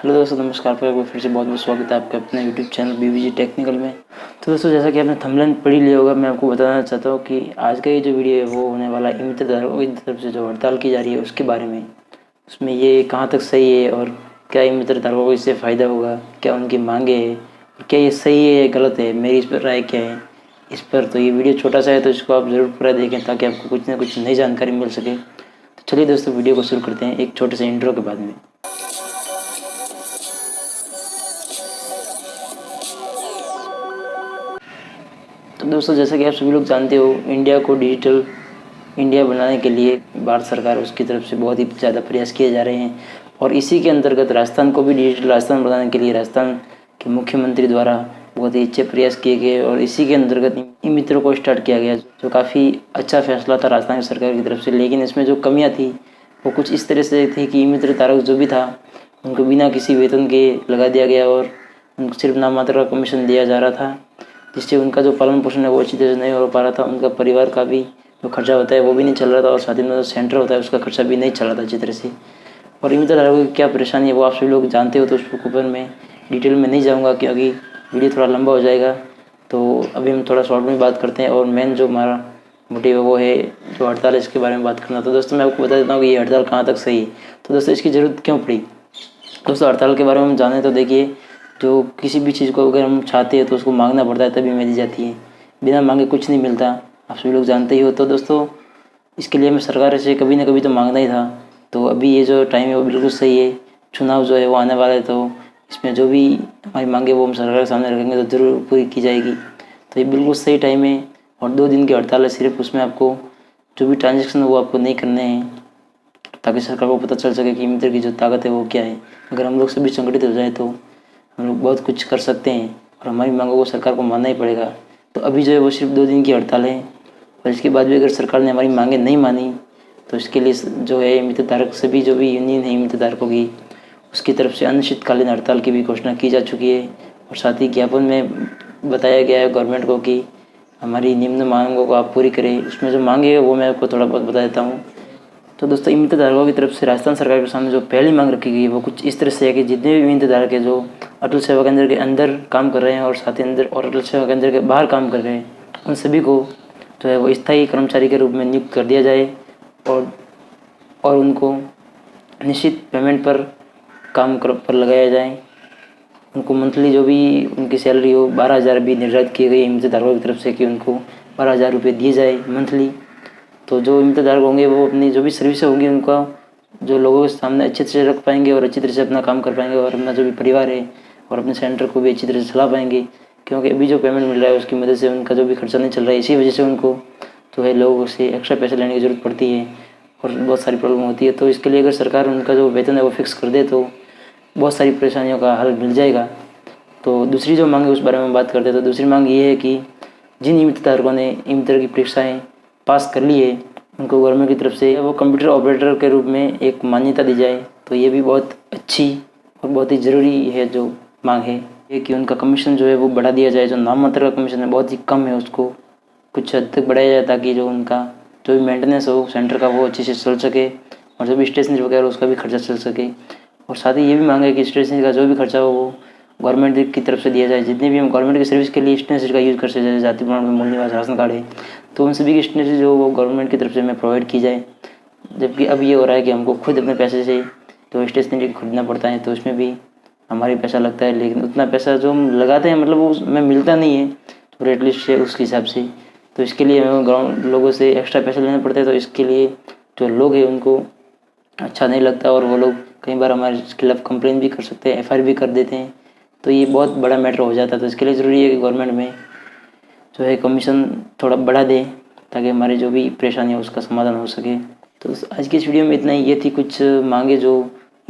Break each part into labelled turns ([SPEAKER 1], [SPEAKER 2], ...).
[SPEAKER 1] Hello दोस्तों, नमस्कार। फिर से बहुत बहुत स्वागत है आपका अपने यूट्यूब चैनल बीबीजी टेक्निकल में। तो दोस्तों, जैसा कि आपने थंबनेल पढ़ ही लिया होगा, मैं आपको बताना चाहता हूँ कि आज का ये जो वीडियो है वो होने वाला है मित्र की तरफ से जो हड़ताल की जा रही है उसके बारे में। उसमें ये कहाँ तक सही है और क्या मित्र धारकों को इससे फ़ायदा होगा, क्या उनकी मांगे है और क्या ये सही है या गलत है, मेरी इस पर राय क्या है इस पर। तो ये वीडियो छोटा सा है तो इसको आप ज़रूर पूरा देखें ताकि आपको कुछ ना कुछ नई जानकारी मिल सके। तो चलिए दोस्तों, वीडियो को शुरू करते हैं एक छोटे से इंट्रो के बाद में। तो दोस्तों, जैसा कि आप सभी लोग जानते हो, इंडिया को डिजिटल इंडिया बनाने के लिए भारत सरकार उसकी तरफ से बहुत ही ज़्यादा प्रयास किए जा रहे हैं और इसी के अंतर्गत राजस्थान को भी डिजिटल राजस्थान बनाने के लिए राजस्थान के मुख्यमंत्री द्वारा बहुत ही अच्छे प्रयास किए गए और इसी के अंतर्गत ई मित्र को स्टार्ट किया गया, जो काफ़ी अच्छा फैसला था राजस्थान की सरकार की तरफ से। लेकिन इसमें जो कमियाँ थी वो कुछ इस तरह से थी कि ई मित्र धारक जो भी था उनको बिना किसी वेतन के लगा दिया गया और उनको सिर्फ नाम मात्र का कमीशन दिया जा रहा था, जिससे उनका जो पालन पोषण है वो अच्छी तरह से नहीं हो पा रहा था। उनका परिवार का भी जो खर्चा होता है वो भी नहीं चल रहा था और साथ ही में जो सेंटर होता है उसका खर्चा भी नहीं चल रहा था अच्छी तरह से। और इन धारकों की क्या परेशानी है वो आप सभी लोग जानते हो, तो उसके ऊपर मैं डिटेल में नहीं जाऊँगा क्योंकि वीडियो थोड़ा लंबा हो जाएगा। तो अभी हम थोड़ा शॉर्ट में बात करते हैं और मेन जो हमारा मोटिव है वो है जो हड़ताल है इसके बारे में बात करना। तो दोस्तों, मैं आपको बता देता हूँ कि ये हड़ताल कहाँ तक सही है। तो दोस्तों, इसकी ज़रूरत क्यों पड़ी। दोस्तों, हड़ताल के बारे में हम जाने तो देखिए, जो किसी भी चीज़ को अगर हम चाहते हैं तो उसको मांगना पड़ता है तभी मिल जाती है, बिना मांगे कुछ नहीं मिलता, आप सभी लोग जानते ही हो। तो दोस्तों, इसके लिए हमें सरकार से कभी ना कभी तो मांगना ही था। तो अभी ये जो टाइम है वो बिल्कुल सही है, चुनाव जो है वो आने वाला है, तो इसमें जो भी हमारी मांगे वो हम सरकार के सामने रखेंगे तो ज़रूर पूरी की जाएगी। तो ये बिल्कुल सही टाइम है और 2 दिन की हड़ताल है सिर्फ, उसमें आपको जो भी ट्रांजेक्शन है वो आपको नहीं करने हैं ताकि सरकार को पता चल सके कि मित्र की जो ताकत है वो क्या है। अगर हम लोग सभी संगठित हो जाए तो हम लोग बहुत कुछ कर सकते हैं और हमारी मांगों को सरकार को मानना ही पड़ेगा। तो अभी जो है वो सिर्फ 2 दिन की हड़ताल है और इसके बाद भी अगर सरकार ने हमारी मांगें नहीं मानी तो इसके लिए जो है मित्र धारक सभी जो भी यूनियन है मित्र धारकों की उसकी तरफ से अनिश्चितकालीन हड़ताल की भी घोषणा की जा चुकी है। और साथ ही ज्ञापन में बताया गया है गवर्नमेंट को कि हमारी निम्न मांगों को आप पूरी करें। उसमें जो मांगे है वो मैं आपको थोड़ा बहुत बता देता हूँ। तो दोस्तों, मित्र धारकों की तरफ से राजस्थान सरकार के सामने जो पहली मांग रखी गई है वो कुछ इस तरह से है कि जितने भी मित्र धारक है जो अटल सेवा केंद्र के अंदर काम कर रहे हैं और साथ ही अंदर और अटल सेवा केंद्र के बाहर काम कर रहे हैं, उन सभी को जो है वो स्थायी कर्मचारी के रूप में नियुक्त कर दिया जाए और उनको निश्चित पेमेंट पर काम पर लगाया जाए। उनको मंथली जो भी उनकी सैलरी हो 12,000 भी निर्धारित की गई है मित्र धारकों की तरफ से कि उनको 12,000 रुपये दिए जाए मंथली। तो जो मित्र धारक होंगे वो अपनी जो भी सर्विसें होंगी उनका जो लोगों के सामने अच्छी तरह से रख पाएंगे और अच्छी तरह से अपना काम कर पाएंगे और अपना जो भी परिवार है और अपने सेंटर को भी अच्छी तरह से चला पाएंगे। क्योंकि अभी जो पेमेंट मिल रहा है उसकी मदद से उनका जो भी खर्चा नहीं चल रहा है, इसी वजह से उनको जो है लोगों से एक्स्ट्रा पैसे लेने की ज़रूरत पड़ती है और बहुत सारी प्रॉब्लम होती है। तो इसके लिए अगर सरकार उनका जो वेतन है वो फिक्स कर दे तो बहुत सारी परेशानियों का हल मिल जाएगा। तो दूसरी जो मांग है उस बारे में बात करते हैं। तो दूसरी मांग ये है कि जिन मित्र धारकों ने मित्र की परीक्षाएँ पास कर ली है उनको गवर्नमेंट की तरफ से वो कंप्यूटर ऑपरेटर के रूप में एक मान्यता दी जाए। तो ये भी बहुत अच्छी और बहुत ही ज़रूरी है जो मांग है ये कि उनका कमीशन जो है वो बढ़ा दिया जाए। जो नाम मात्र का कमीशन है बहुत ही कम है, उसको कुछ हद तक बढ़ाया जाए ताकि जो उनका जो भी मेंटेनेंस हो सेंटर का वो अच्छे से चल सके और जो भी स्टेशनरी वगैरह उसका भी खर्चा चल सके। और साथ ही ये भी मांग है कि स्टेशनरी का जो भी खर्चा हो वो गवर्नमेंट की तरफ से दिया जाए। जितने भी हम गवर्नमेंट की सर्विस के लिए स्टेशनरी का यूज़ कर सकते हैं, जाति प्रमाण मूल निवास राशन कार्ड है, तो उन सभी की स्टेशनरी जो वो गवर्नमेंट की तरफ से हमें प्रोवाइड की जाए। जबकि अब ये हो रहा है कि हमको खुद अपने पैसे से तो स्टेशनरी खरीदना पड़ता है, तो उसमें भी हमारी पैसा लगता है, लेकिन उतना पैसा जो हम लगाते हैं मतलब वो हमें मिलता नहीं है तो रेट लिस्ट है उसके हिसाब से। तो इसके लिए हमें ग्राउंड लोगों से एक्स्ट्रा पैसे लेने पड़ते हैं। तो इसके लिए जो लोग हैं उनको अच्छा नहीं लगता और वो लोग कई बार हमारे खिलाफ कंप्लेन भी कर सकते हैं, FIR भी कर देते हैं। तो ये बहुत बड़ा मैटर हो जाता है। तो इसके लिए ज़रूरी है कि गवर्नमेंट में जो है कमीशन थोड़ा बढ़ा दे ताकि हमारी जो भी परेशानी है उसका समाधान हो सके। तो आज की इस वीडियो में इतना ही। ये थी कुछ मांगे जो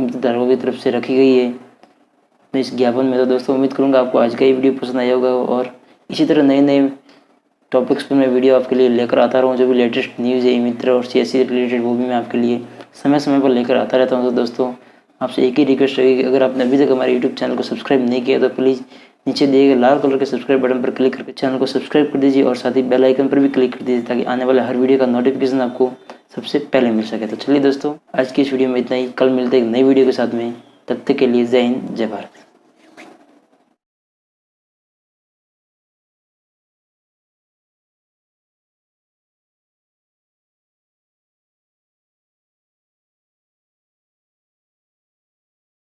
[SPEAKER 1] मित्र धारकों की तरफ से रखी गई है इस ज्ञापन में। तो दोस्तों, उम्मीद करूँगा आपको आज का ये वीडियो पसंद आया होगा और इसी तरह नए नए टॉपिक्स पर मैं वीडियो आपके लिए लेकर आता रहूँ। जो भी लेटेस्ट न्यूज़ है मित्र और CSE से रिलेटेड वो भी मैं आपके लिए समय समय पर लेकर आता रहता हूँ। तो दोस्तों, आपसे एक ही रिक्वेस्ट रहेगी कि अगर आपने अभी तक हमारे यूट्यूब चैनल को सब्सक्राइब नहीं किया तो प्लीज़ नीचे दिए गए लाल कलर के सब्सक्राइब बटन पर क्लिक करके चैनल को सब्सक्राइब कर दीजिए और साथ ही बेल आइकन पर भी क्लिक कर दीजिए ताकि आने वाले हर वीडियो का नोटिफिकेशन आपको सबसे पहले मिल सके। तो चलिए दोस्तों, आज की इस वीडियो में इतना ही। कल मिलते हैं एक नई वीडियो के साथ में। तब तक के लिए जय हिंद, जय भारत।